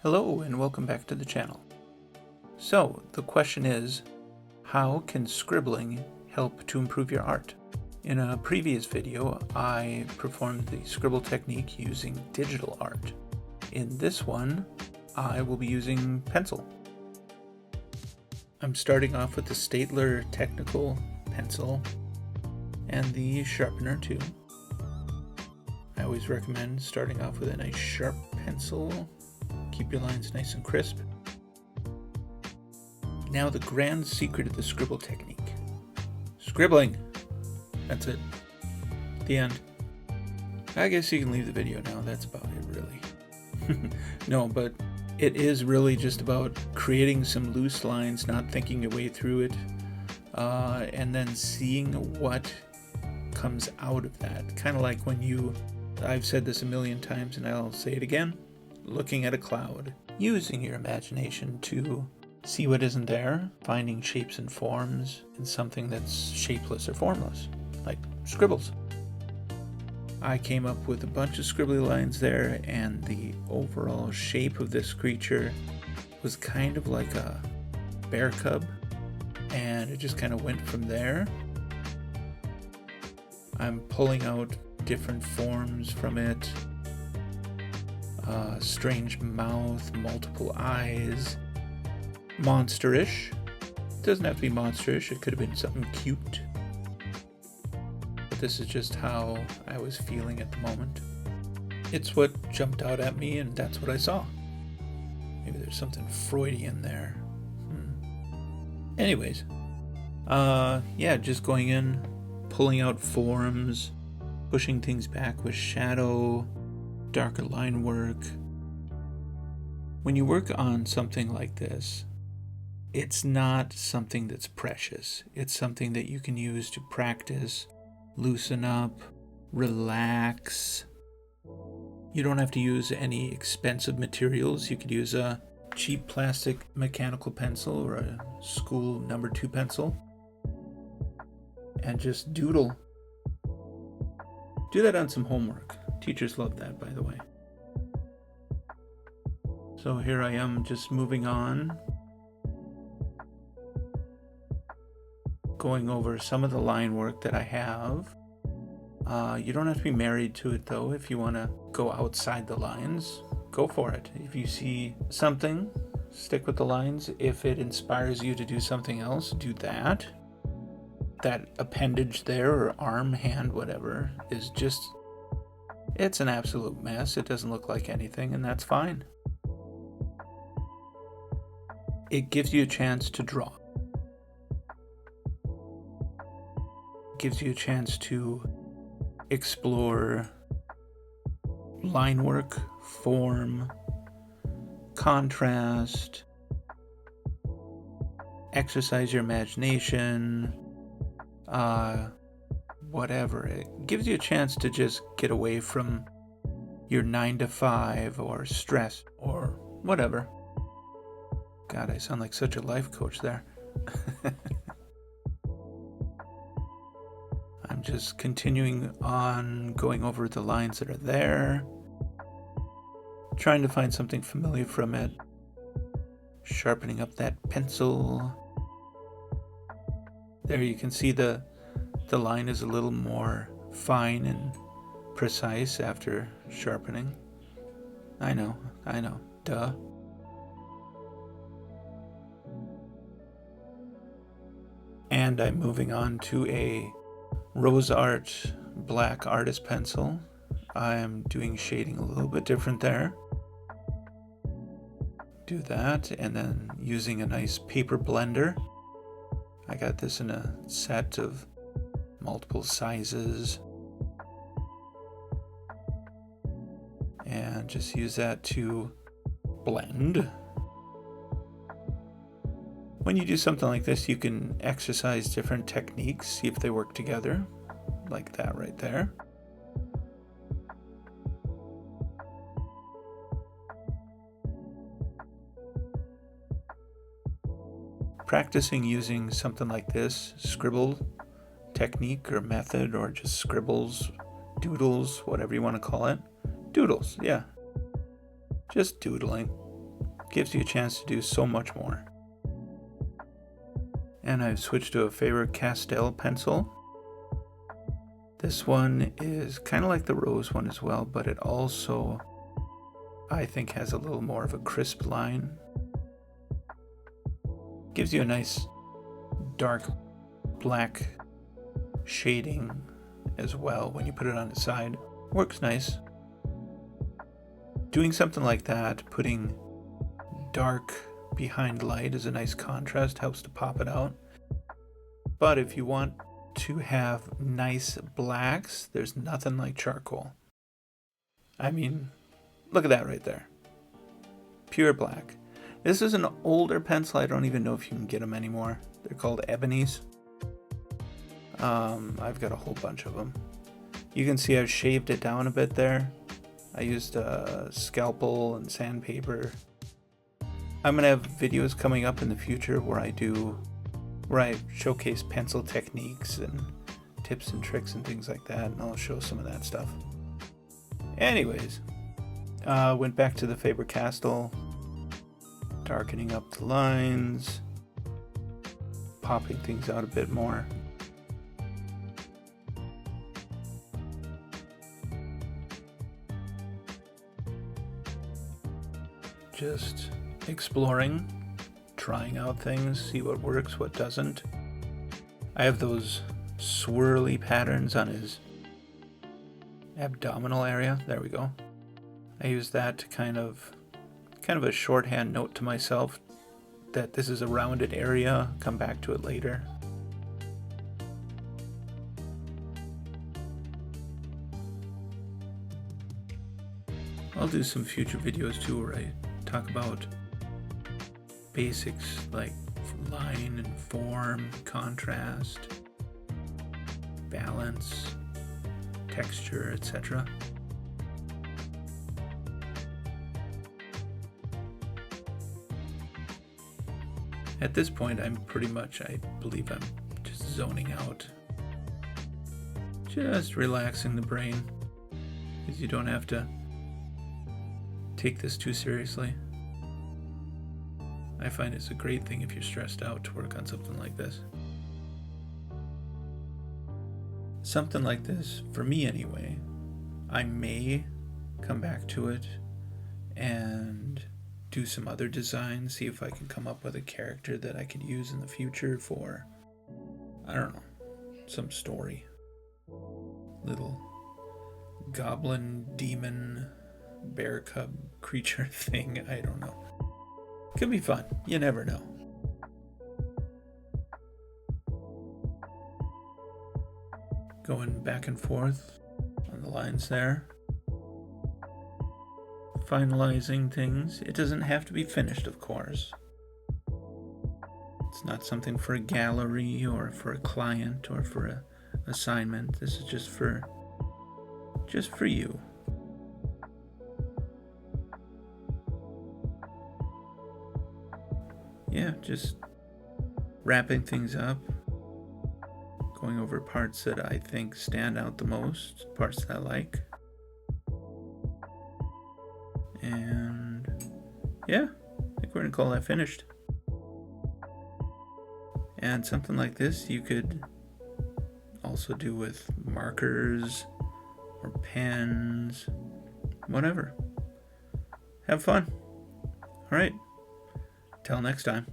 Hello and welcome back to the channel. So the question is, how can scribbling help to improve your art? In a previous video, I performed the scribble technique using digital art. In this one, I will be using pencil. I'm starting off with the Staedtler technical pencil and the sharpener too. I always recommend starting off with a nice sharp pencil. Keep your lines nice and crisp. Now the grand secret of the scribble technique. Scribbling! That's it. The end. I guess you can leave the video now, that's about it really. No, but it is really just about creating some loose lines, not thinking your way through it, and then seeing what comes out of that. Kind of like when I've said this a million times and I'll say it again, looking at a cloud, using your imagination to see what isn't there, finding shapes and forms in something that's shapeless or formless, like scribbles. I came up with a bunch of scribbly lines there, and the overall shape of this creature was kind of like a bear cub, and it just kind of went from there. I'm pulling out different forms from it. Strange mouth, multiple eyes, monsterish. Doesn't have to be monsterish, it could have been something cute. But this is just how I was feeling at the moment. It's what jumped out at me and that's what I saw. Maybe there's something Freudian there. Anyways, yeah, just going in, pulling out forms, pushing things back with shadow, darker line work. When you work on something like this, it's not something that's precious. It's something that you can use to practice, loosen up, relax. You don't have to use any expensive materials. You could use a cheap plastic mechanical pencil or a school number 2 pencil and just doodle. Do that on some homework. Teachers love that, by the way. So here I am just moving on, going over some of the line work that I have. You don't have to be married to it though. If you want to go outside the lines, go for it. If you see something, stick with the lines. If it inspires you to do something else, do that. That appendage there, or arm, hand, whatever, is just, it's an absolute mess. It doesn't look like anything, and that's fine. It gives you a chance to draw. It gives you a chance to explore line work, form, contrast, exercise your imagination, whatever. It gives you a chance to just get away from your 9 to 5 or stress or whatever. God, I sound like such a life coach there. I'm just continuing on, going over the lines that are there, trying to find something familiar from it, sharpening up that pencil. There you can see the line is a little more fine and precise after sharpening. I know, duh. And I'm moving on to a Rose Art black artist pencil. I'm doing shading a little bit different there. Do that, and then using a nice paper blender. I got this in a set of multiple sizes. And just use that to blend. When you do something like this, you can exercise different techniques, see if they work together, like that right there. Practicing using something like this, scribble technique or method, or just scribbles, doodles, whatever you want to call it. Doodles, yeah. Just doodling. Gives you a chance to do so much more. And I've switched to a Faber-Castell pencil. This one is kind of like the rose one as well, but it also, I think, has a little more of a crisp line. Gives you a nice dark black shading as well when you put it on its side. Works nice. Doing something like that, putting dark behind light is a nice contrast, helps to pop it out. But if you want to have nice blacks, there's nothing like charcoal. I mean, look at that right there. Pure black. This is an older pencil. I don't even know if you can get them anymore. They're called ebonies. I've got a whole bunch of them. You can see I've shaved it down a bit there. I used a scalpel and sandpaper. I'm gonna have videos coming up in the future where I showcase pencil techniques and tips and tricks and things like that, and I'll show some of that stuff. Anyways, went back to the Faber-Castell, darkening up the lines, popping things out a bit more. Just exploring, trying out things, see what works, what doesn't. I have those swirly patterns on his abdominal area. There we go. I use that to kind of a shorthand note to myself that this is a rounded area. Come back to it later. I'll do some future videos too where I talk about basics like line and form, contrast, balance, texture, etc. At this point, I believe I'm just zoning out. Just relaxing the brain, because you don't have to take this too seriously. I find it's a great thing if you're stressed out to work on something like this. Something like this, for me anyway, I may come back to it and do some other designs, see if I can come up with a character that I could use in the future for, I don't know, some story. Little goblin, demon, bear cub creature thing, I don't know. Could be fun, you never know. Going back and forth on the lines there. Finalizing things. It doesn't have to be finished, of course. It's not something for a gallery or for a client or for an assignment. This is just for you. Yeah, just wrapping things up, going over parts that I think stand out the most, parts that I like. And yeah, I think we're gonna call that finished. And something like this you could also do with markers or pens, whatever. Have fun. All right. Till next time.